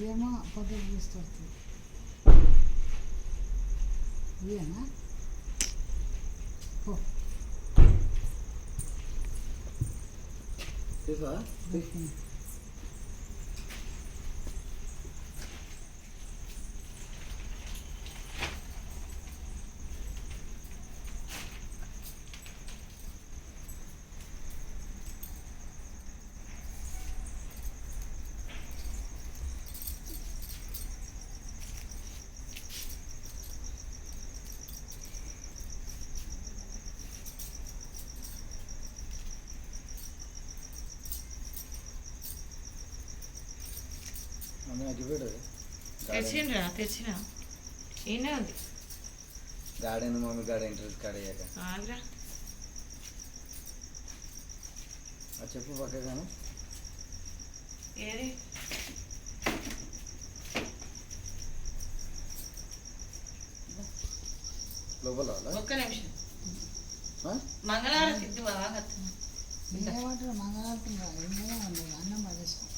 ఏమో పొద్దుకు తీసుకొస్తుంది ఇవేనా తెచ్చిండ్రా తెచ్చినా ఏనే ఉంది గార్డెన్ మమ్మీ గార్డెన్ ఇంట్రెస్ట్ కాడయ్యాక ఆగ్రా చెప్పు పక్కగాను ఏది లోపల ఒక్క నిమిషం మంగళవారం తిద్దు ఏమంటారు మంగళవారం అన్నం పడేసుకో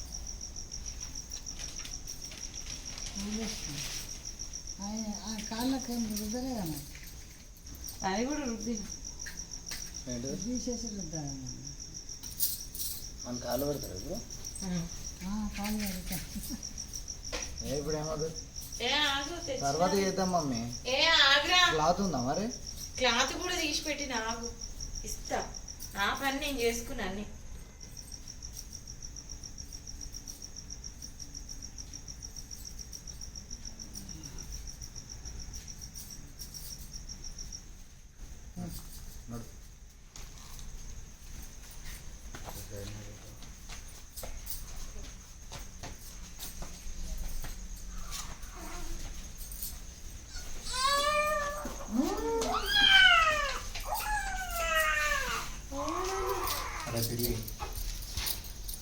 కాళ్ళకి ఏం రుద్దలే కదా అది కూడా రుద్ది తీసేసి రుద్దాలి మన కాళ్ళు పెడతారు ఇప్పుడు కాళ్ళు పెడతా ఇప్పుడు ఏమవుతుంది తర్వాత చేద్దాం మమ్మీ క్లాత్ ఉందా మరి క్లాత్ కూడా తీసి పెట్టి నాకు ఇస్తా నా పని నేను చేసుకున్నా అన్ని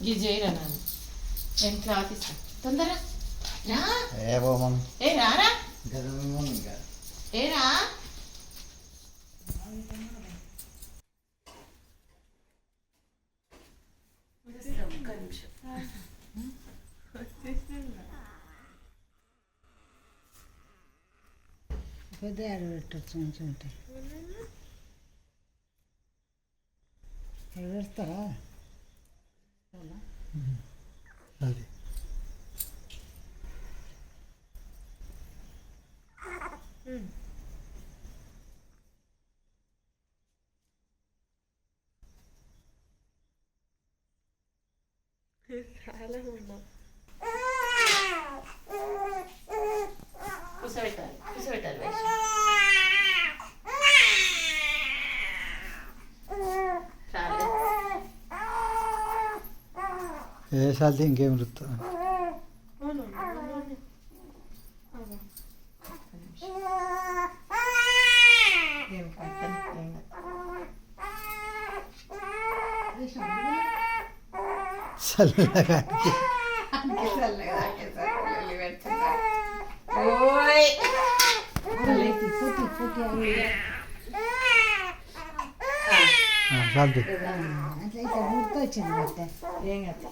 ఇది చేయరా నాన్న నేను క్లాత్ ఇస్తా తొందర రా ఏ రారా ఏ రా పెద్ద ఆడ పెట్టచ్చు మంచిగా ఉంటాయి పెడతారా అది కూర్చోబెట్టాలి కూర్చోబెట్టాలి వేసాలి ఇంకేం వృత్తం చల్లగా అట్లా గుర్తొచ్చింది ఏం కదా